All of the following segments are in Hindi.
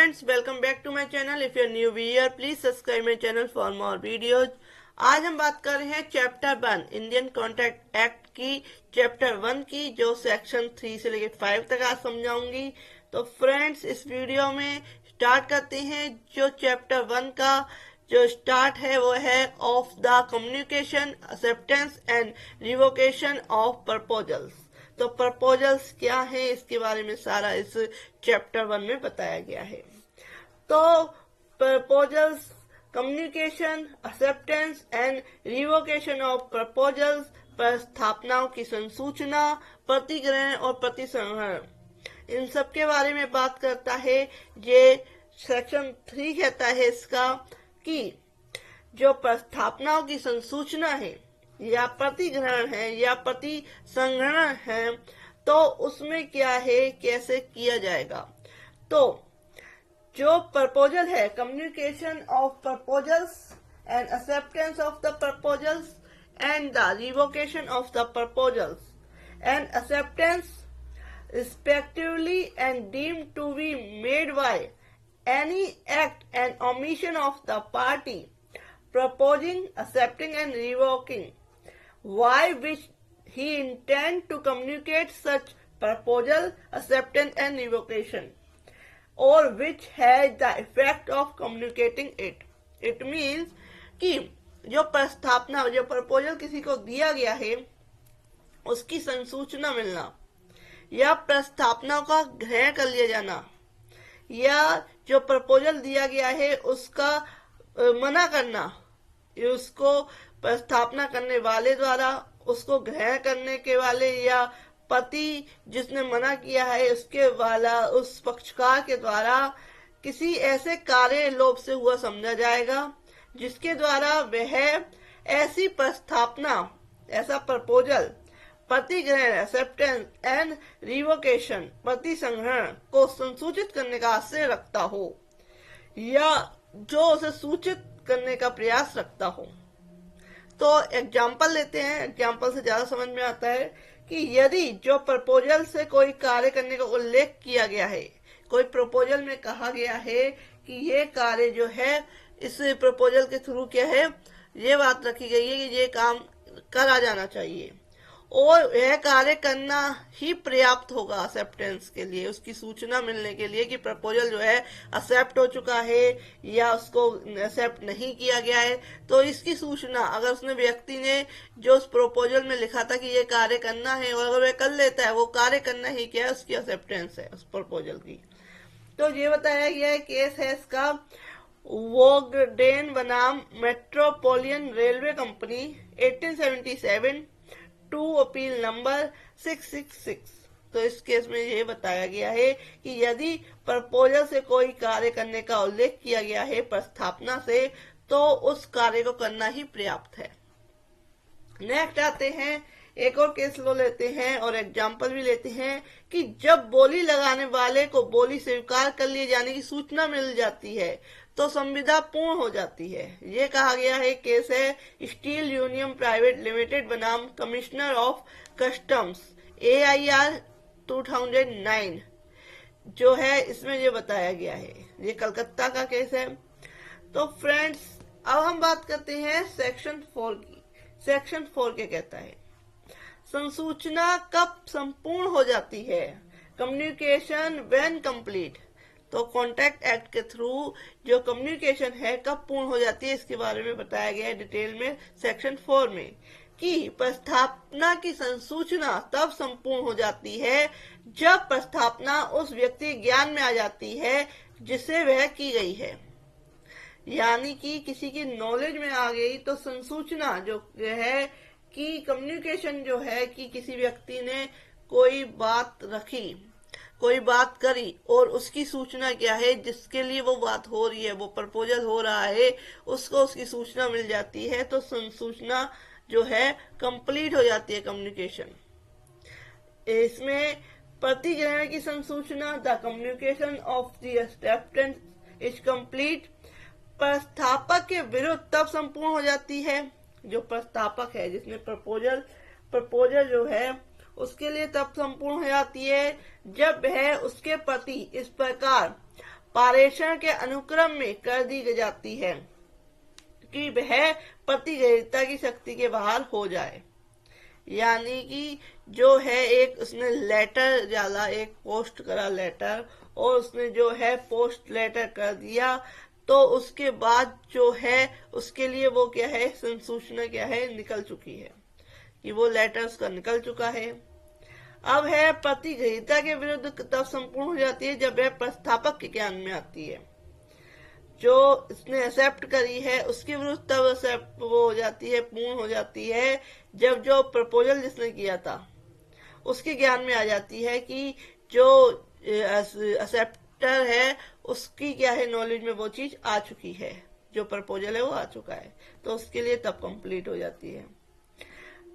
friends, welcome back to my channel. If you're new here, please subscribe my channel for more videos. आज हम बात कर रहे हैं चैप्टर 1 इंडियन कॉन्ट्रैक्ट एक्ट की चैप्टर 1 की, जो सेक्शन 3 से लेकर 5 तक आज समझाऊंगी। तो फ्रेंड्स, इस वीडियो में स्टार्ट करते हैं। जो चैप्टर 1 का जो स्टार्ट है वो है of the communication, acceptance and revocation of proposals. तो प्रपोजल्स क्या है, इसके बारे में सारा इस चैप्टर 1 में बताया गया है। तो proposals, communication, acceptance and revocation of proposals, प्रस्तावनाओं की संसूचना, प्रतिग्रहण और प्रतिसंहरण, इन सब के बारे में बात करता है। ये सेक्शन 3 कहता है इसका कि जो प्रस्तावनाओं की संसूचना है या प्रतिग्रहण है या प्रतिसंहरण है, तो उसमें क्या है, कैसे किया जाएगा। तो जो प्रपोजल है, communication of proposals and acceptance of the proposals and the revocation of the proposals and acceptance respectively and deemed to be made by any act and omission of the party proposing, accepting and revoking, by which he intend to communicate such proposal, acceptance and revocation, or which has the effect of communicating it. It means कि जो प्रस्तावना, जो प्रपोजल किसी को दिया गया है, उसकी संसूचना मिलना या प्रस्तावना का ग्रहण कर लिया जाना, या जो प्रपोजल दिया गया है उसका मना करना, उसको प्रस्तावना करने वाले द्वारा, उसको ग्रहण करने के वाले या पति जिसने मना किया है उसके वाला, उस पक्षकार के द्वारा किसी ऐसे कार्य लोभ से हुआ समझा जाएगा जिसके द्वारा वह ऐसी प्रस्तावना, ऐसा प्रपोजल, प्रतिग्रहण, एक्सेप्टेंस एंड रिवोकेशन, प्रतिसंहरण को संसूचित करने का आशय रखता हो या जो उसे सूचित करने का प्रयास रखता हो। तो एग्जाम्पल लेते हैं। एग्जाम्पल से ज्यादा समझ में आता है कि यदि जो प्रपोजल से कोई कार्य करने का उल्लेख किया गया है, कोई प्रपोजल में कहा गया है कि ये कार्य जो है, इस प्रपोजल के थ्रू क्या है, ये बात रखी गई है कि ये काम करा जाना चाहिए और यह कार्य करना ही पर्याप्त होगा एक्सेप्टेंस के लिए, उसकी सूचना मिलने के लिए कि प्रपोजल जो है एक्सेप्ट हो चुका है या उसको एक्सेप्ट नहीं किया गया है। तो इसकी सूचना अगर उसने, व्यक्ति ने जो उस प्रपोजल में लिखा था कि ये कार्य करना है, और अगर वह कर लेता है, वो कार्य करना ही क्या है, उसकी एक्सेप्टेंस है उस प्रपोजल की। तो ये बताया गया है, केस है इसका वोगडेन बनाम Metropolitan railway company 1877 two appeal number 666। तो इस केस में ये बताया गया है कि यदि प्रपोजल से कोई कार्य करने का उल्लेख किया गया है प्रस्तावना से, तो उस कार्य को करना ही पर्याप्त है। नेक्स्ट आते हैं, एक और केस लो लेते हैं और एग्जाम्पल भी लेते हैं कि जब बोली लगाने वाले को बोली स्वीकार कर लिए जाने की सूचना मिल जाती है तो संविदा पूर्ण हो जाती है। ये कहा गया है, केस है स्टील यूनियन प्राइवेट लिमिटेड बनाम कमिश्नर ऑफ कस्टम्स AIR 2009 जो है, इसमें ये बताया गया है। ये कलकत्ता का केस है। तो फ्रेंड्स, अब हम बात करते हैं सेक्शन 4 की। सेक्शन 4 क्या कहता है, संसूचना कब संपूर्ण हो जाती है, कम्युनिकेशन व्हेन कंप्लीट। तो कॉन्ट्रैक्ट एक्ट के थ्रू जो कम्युनिकेशन है कब पूर्ण हो जाती है, इसके बारे में बताया गया है डिटेल में सेक्शन 4 में, कि प्रस्तावना की संसूचना तब संपूर्ण हो जाती है जब प्रस्तावना उस व्यक्ति के ज्ञान में आ जाती है जिससे वह की गई है, यानी कि किसी की नॉलेज में आ गई। तो संसूचना जो है कि कम्युनिकेशन जो है कि किसी व्यक्ति ने कोई बात रखी, कोई बात करी और उसकी सूचना क्या है, जिसके लिए वो बात हो रही है, वो प्रपोजल हो रहा है, उसको उसकी सूचना मिल जाती है। तो संसूचना जो है कंप्लीट हो जाती है कम्युनिकेशन। इसमें प्रतिग्रहण की संसूचना, the communication of the acceptance is complete, प्रस्तावक के विरुद्ध तब संपूर्ण हो जाती है, जो प्रस्तावक है जिसने प्रपोजल जो है उसके लिए तब संपूर्ण हो जाती है जब वह उसके प्रति इस प्रकार पारेषण के अनुक्रम में कर दी जाती है कि वह प्रतियोगिता की शक्ति के बाहर हो जाए। यानी कि जो है एक उसने लेटर डाला, एक पोस्ट करा लेटर, और उसने जो है पोस्ट लेटर कर दिया, तो उसके बाद जो है उसके लिए वो क्या है, संसूचना क्या है, निकल चुकी है कि वो लेटर उसका निकल चुका है। अब है प्रतियोगिता के विरुद्ध तब संपूर्ण हो जाती है जब वह प्रस्थापक के ज्ञान में आती है। जो इसने एक्सेप्ट करी है उसके विरुद्ध तब एक्सेप्ट वो हो जाती है, पूर्ण हो जाती है, जब जो प्रपोजल जिसने किया था उसके ज्ञान में आ जाती है कि जो एक्सेप्टर है उसकी क्या है, नॉलेज में वो चीज आ चुकी है, जो प्रपोजल है वो आ चुका है, तो उसके लिए तब कंप्लीट हो जाती है।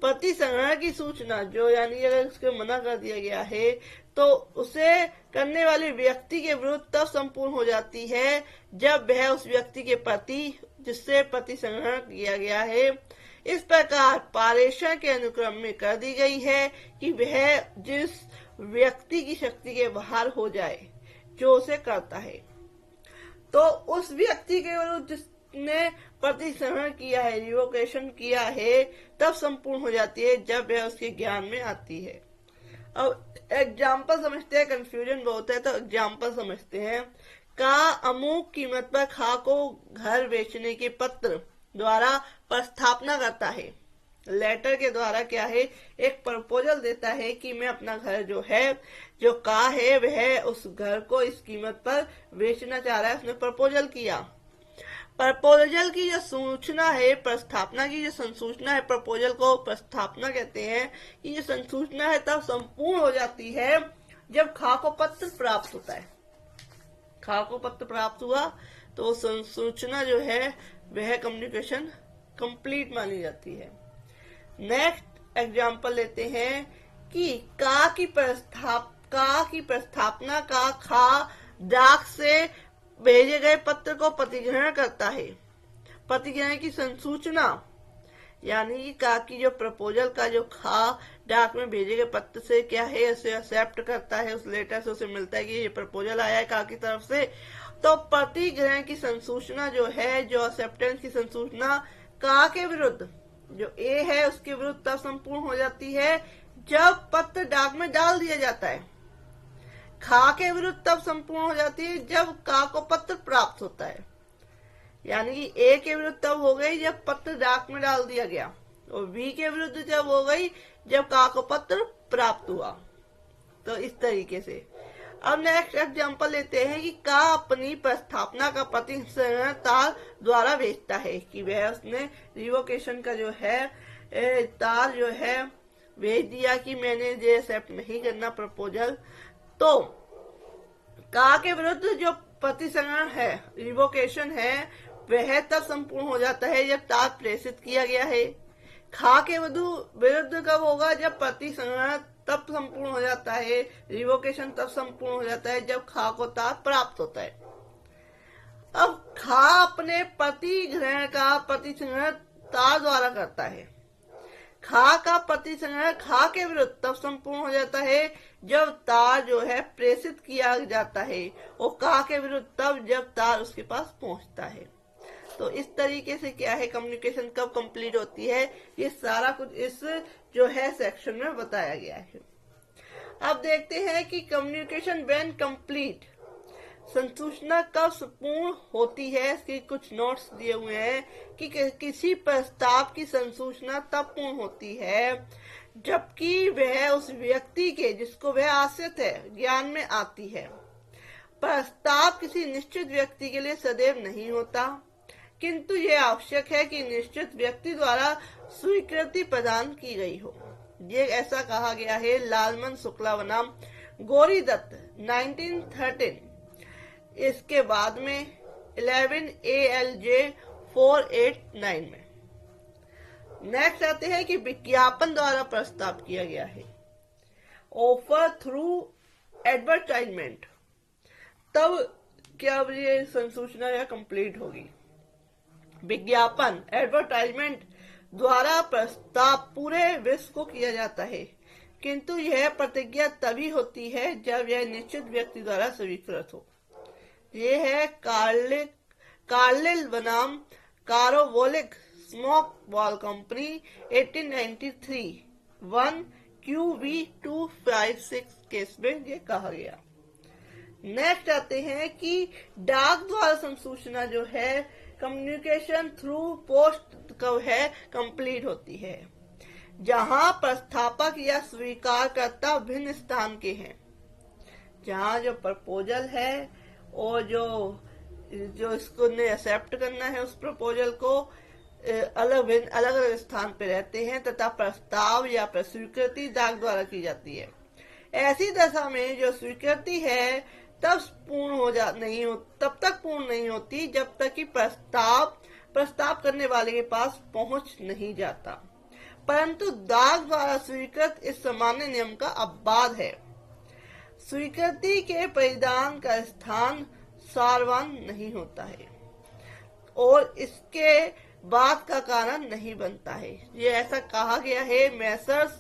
प्रतिसंग्रहण की सूचना जो, यानी अगर उसको मना कर दिया गया है तो उसे करने वाले व्यक्ति के विरुद्ध तब संपूर्ण हो जाती है जब वह उस व्यक्ति के प्रति जिससे प्रतिसंग्रहण किया गया है इस प्रकार पारेषण के अनुक्रम में कर दी गई है कि वह जिस व्यक्ति की शक्ति के बाहर हो जाए जो उसे करता है, तो उस व्यक्ति के विरुद्ध जिसने प्रतिसंग्रहण किया है, रिवोकेशन किया है, तब संपूर्ण हो जाती है जब वह उसके ज्ञान में आती है। अब एग्जाम्पल समझते हैं, कंफ्यूजन बहुत है तो एग्जाम्पल समझते हैं। का अमुक कीमत पर खा को घर बेचने के पत्र द्वारा प्रस्थापना करता है। लेटर के द्वारा क्या है, एक प्रपोजल देता है कि मैं अपना घर जो है, जो का है, वह उस घर को इस कीमत पर बेचना चाह रहा है, उसने प्रपोजल किया। प्रपोजल की जो सूचना है, प्रस्थापना की जो संसूचना है, प्रपोजल को प्रस्थापना कहते हैं, कि जो संसूचना है तब संपूर्ण हो जाती है जब खा को पत्र प्राप्त होता है। खा को पत्र प्राप्त हुआ तो संसूचना जो है वह कम्युनिकेशन कंप्लीट मानी जाती है। नेक्स्ट एग्जांपल लेते हैं कि का की प्रस्थापना का खा डाक से भेजे गए पत्र को प्रतिग्रहण करता है। प्रतिग्रहण की संसूचना यानी कि का की जो प्रपोजल का जो खा डाक में भेजे गए पत्र से क्या है, उसे एक्सेप्ट करता है, उस लेटर से उसे मिलता है कि ये प्रपोजल आया है का की तरफ से, तो प्रतिग्रहण की संसूचना जो है, जो एक्सेप्टेंस की संसूचना का के विरुद्ध जो ए है उसके विरुद्ध तब संपूर्ण हो जाती है जब पत्र डाक में डाल दिया जाता है। खा के विरुद्ध तब संपूर्ण हो जाती है जब का को पत्र प्राप्त होता है। यानी कि ए के विरुद्ध तब हो गई जब पत्र डाक में डाल दिया गया, और बी के विरुद्ध जब हो गई जब का को पत्र प्राप्त हुआ। तो इस तरीके से अब नेक्स्ट एग्जांपल लेते हैं कि का अपनी प्रस्थापना का प्रतिसंग्रहण तार द्वारा भेजता है कि वह उसने रिवोकेशन का जो है तार जो है भेज दिया कि मैंने ये एक्सेप्ट नहीं करना प्रपोजल। तो का के विरुद्ध जो प्रतिसंग्रहण है, रिवोकेशन है, वह तब संपूर्ण हो जाता है जब तार प्रेषित किया गया है। खा के विरुद्ध कब होगा, जब प्रतिसंग्रहण तब संपूर्ण हो जाता है, रिवोकेशन तब संपूर्ण हो जाता है जब खा को तार प्राप्त होता है। अब खा अपने प्रतिग्रहण का प्रतिसंग्रहण तार द्वारा करता है। खा का प्रतिसंग्रहण खा के विरुद्ध तब संपूर्ण हो जाता है जब तार जो है प्रेषित किया जाता है, और का के विरुद्ध तब जब तार उसके पास पहुंचता है। तो इस तरीके से क्या है, कम्युनिकेशन कब कंप्लीट होती है, ये सारा कुछ इस जो है सेक्शन में बताया गया है। अब देखते हैं कि कम्युनिकेशन व्हेन कंप्लीट, संसूचना कब पूर्ण होती है। इसके कुछ नोट्स दिए हुए हैं कि किसी प्रस्ताव की संसूचना तब पूर्ण होती है जबकि वह उस व्यक्ति के जिसको वह आश्रित है ज्ञान में आती है। प्रस्ताव किसी निश्चित व्यक्ति के लिए सदैव नहीं होता, किंतु यह आवश्यक है कि निश्चित व्यक्ति द्वारा स्वीकृति प्रदान की गई हो। ये ऐसा कहा गया है लालमन शुक्ला बनाम गौरी दत्त 1913। इसके बाद में 11 ALJ 489 में। नेक्स्ट आते हैं कि विज्ञापन द्वारा प्रस्ताव किया गया है, ऑफर थ्रू एडवर्टाइजमेंट, तब क्या ये संसूचना या कंप्लीट होगी। विज्ञापन एडवर्टाइजमेंट द्वारा प्रस्ताव पूरे विश्व को किया जाता है, किंतु यह प्रतिज्ञा तभी होती है जब यह निश्चित व्यक्ति द्वारा स्वीकृत हो। ये है कार्लिल बनाम Carbolic smoke ball company 1893 1 QV256 case में ये कहा गया। नेक्स्ट आते हैं कि डाक द्वारा संसूचना जो है कम्युनिकेशन थ्रू पोस्ट कब है कंप्लीट होती है, जहां प्रस्तावक या स्वीकारकर्ता भिन्न स्थान के हैं, जहां जो प्रपोजल है और जो इसको ने एक्सेप्ट करना है उस प्रपोजल को अलग अलग स्थान पे रहते हैं तथा प्रस्ताव या स्वीकृति डाक द्वारा की जाती है। ऐसी दशा में जो स्वीकृति है तब तक पूर्ण नहीं होती जब तक कि प्रस्ताव करने वाले के पास पहुंच नहीं जाता, परंतु डाक द्वारा स्वीकृत इस सामान्य नियम का अपवाद है। स्वीकृति के परिधान का स्थान सारवान नहीं होता है और इसके बाद का कारण नहीं बनता है। ये ऐसा कहा गया है मैसर्स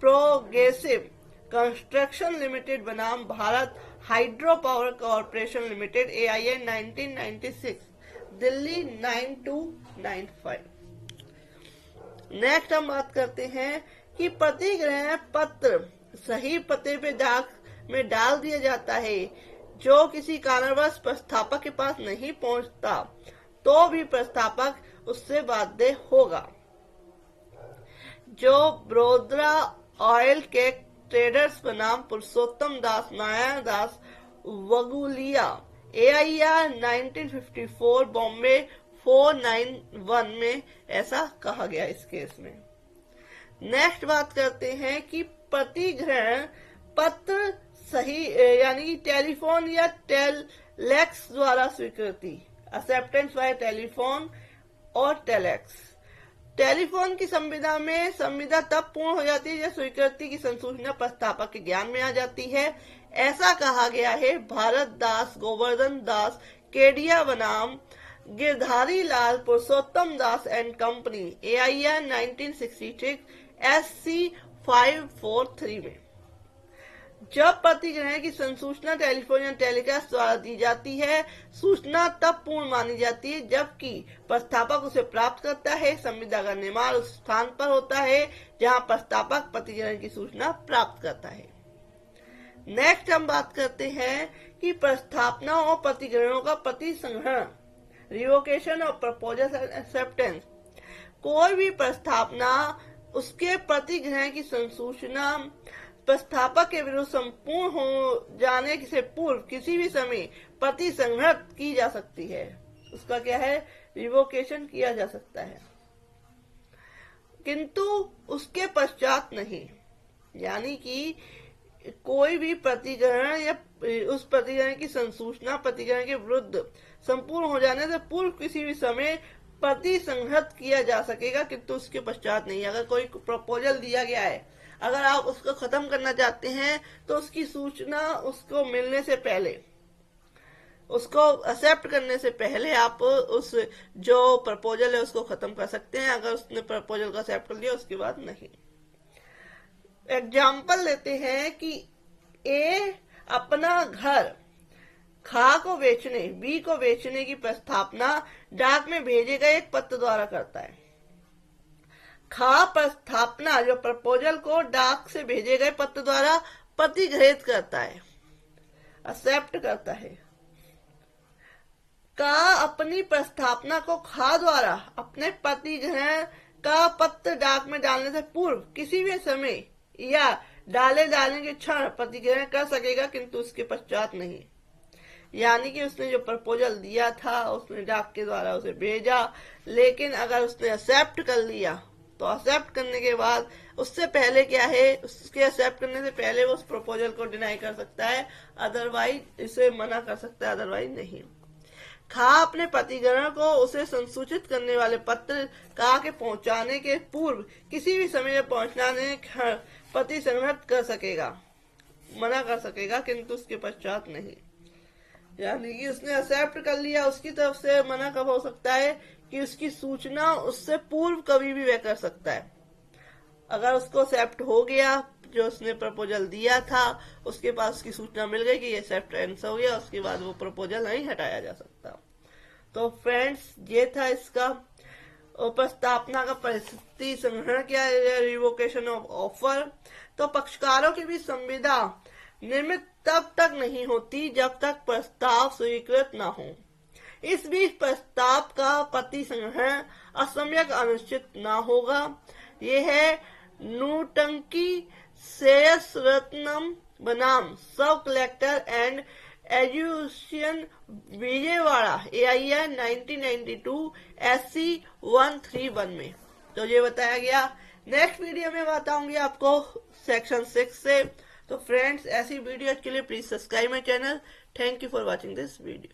प्रोग्रेसिव कंस्ट्रक्शन लिमिटेड बनाम Bharat hydro power corporation limited AIN 1996 Delhi 9295। Next हम बात करते हैं कि प्रतिग्रहण पत्र सही पते पे डाक में डाल दिया जाता है जो किसी कारणवश प्रस्तावक के पास नहीं पहुंचता तो भी प्रस्तावक उससे बाध्य होगा। जो बड़ौदा ऑयल के ट्रेडर्स बनाम पुरुषोत्तम दास नारायण दास वगुलिया AIR 1954 बॉम्बे 491 में ऐसा कहा गया इस केस में। नेक्स्ट बात करते हैं कि प्रतिग्रहण पत्र सही यानी टेलीफोन या टेलेक्स द्वारा स्वीकृति, एक्सेप्टेंस बाय टेलीफोन और टेलेक्स। टेलीफोन की संविदा तब पूर्ण हो जाती है जब स्वीकृति की संसूचना प्रस्तावक के ज्ञान में आ जाती है। ऐसा कहा गया है भारत दास गोवर्धन दास केडिया बनाम गिरधारी लाल पुरुषोत्तम दास एंड कंपनी AIR 1966 SC 543 में। जब प्रतिग्रहण की संसूचना टेलीफोन या टेलीकास्ट द्वारा दी जाती है, सूचना तब पूर्ण मानी जाती है जबकि प्रस्तावक उसे प्राप्त करता है। संविदा का निर्माण उस स्थान पर होता है जहां प्रस्तावक प्रतिग्रहण की सूचना प्राप्त करता है। नेक्स्ट हम बात करते हैं कि प्रस्तावना और प्रतिग्रहणों का प्रतिसंग्रहण, रिवोकेशन और प्रपोजल एक्सेप्टेंस। कोई भी प्रस्तावना उसके प्रतिग्रहण की संसूचना प्रस्तावक के विरुद्ध संपूर्ण हो जाने से पूर्व किसी भी समय प्रतिसंहृत की जा सकती है। उसका क्या है, रिवोकेशन किया जा सकता है, किंतु उसके पश्चात नहीं। यानी कि कोई भी प्रतिग्रहण या उस प्रतिग्रहण की संसूचना प्रतिग्रहण के विरुद्ध संपूर्ण हो जाने से पूर्व किसी भी समय प्रतिसंहृत किया जा सकेगा, किंतु उसके पश्चात नहीं। अगर कोई प्रपोजल दिया गया है, अगर आप उसको खत्म करना चाहते हैं तो उसकी सूचना उसको मिलने से पहले, उसको एक्सेप्ट करने से पहले आप उस जो प्रपोजल है उसको खत्म कर सकते हैं। अगर उसने प्रपोजल को एक्सेप्ट कर लिया उसके बाद नहीं। एग्जाम्पल लेते हैं कि ए अपना घर खा को बेचने, बी को बेचने की प्रस्तावना डाक में भेजे गए एक पत्र द्वारा करता है। खा प्रस्तावना जो प्रपोजल को डाक से भेजे गए पत्र द्वारा प्रतिग्रहित करता है, एक्सेप्ट करता है। का अपनी प्रस्तावना को खा द्वारा अपने प्रतिग्रहण का पत्र डाक में डालने से पूर्व किसी भी समय या डालने के क्षण प्रतिग्रहण कर सकेगा, किंतु उसके पश्चात नहीं। यानी कि उसने जो प्रपोजल दिया था उसने डाक के द्वारा उसे भेजा, लेकिन अगर उसने एक्सेप्ट कर लिया तो एक्सेप्ट करने के बाद उससे पहले क्या है, उसके एक्सेप्ट करने से पहले वो उस प्रपोजल को डिनाई कर सकता है, अदरवाइज इसे मना कर सकता है, अदरवाइज नहीं। खा अपने प्रतिग्रहण को उसे संसूचित करने वाले पत्र का के पहुंचाने के पूर्व किसी भी समय पहुंचने प्रतिसंहृत कर सकेगा, मना कर सकेगा, किंतु उसके पश्चात नहीं। यानी कि उसने एक्सेप्ट कर लिया, उसकी तरफ से मना कब हो सकता है कि उसकी सूचना उससे पूर्व कभी भी वह कर सकता है। अगर उसको एक्सेप्ट हो गया जो उसने प्रपोजल दिया था उसके पास उसकी सूचना मिल गई कि ये एक्सेप्टेंस हो गया, उसके बाद वो प्रपोजल नहीं हटाया जा सकता। तो फ्रेंड्स ये था इसका प्रस्तावना का परिस्थिति संग्रहण किया, रिवोकेशन ऑफ ऑफर। तो पक्षकारों की भी संविदा निर्मित तब तक नहीं होती जब तक प्रस्ताव स्वीकृत न हो। इस बीच प्रस्ताव का प्रति संग्रहण असम्यक अनुचित न होगा। यह है नूटंकी शेयस रत्नम बनाम सब collector and education Vijayawada AIR 1992 SC 131 में। तो ये बताया गया। नेक्स्ट वीडियो में बताऊंगी आपको सेक्शन 6 से। तो फ्रेंड्स ऐसी वीडियो के लिए please subscribe my channel. Thank you for watching this video.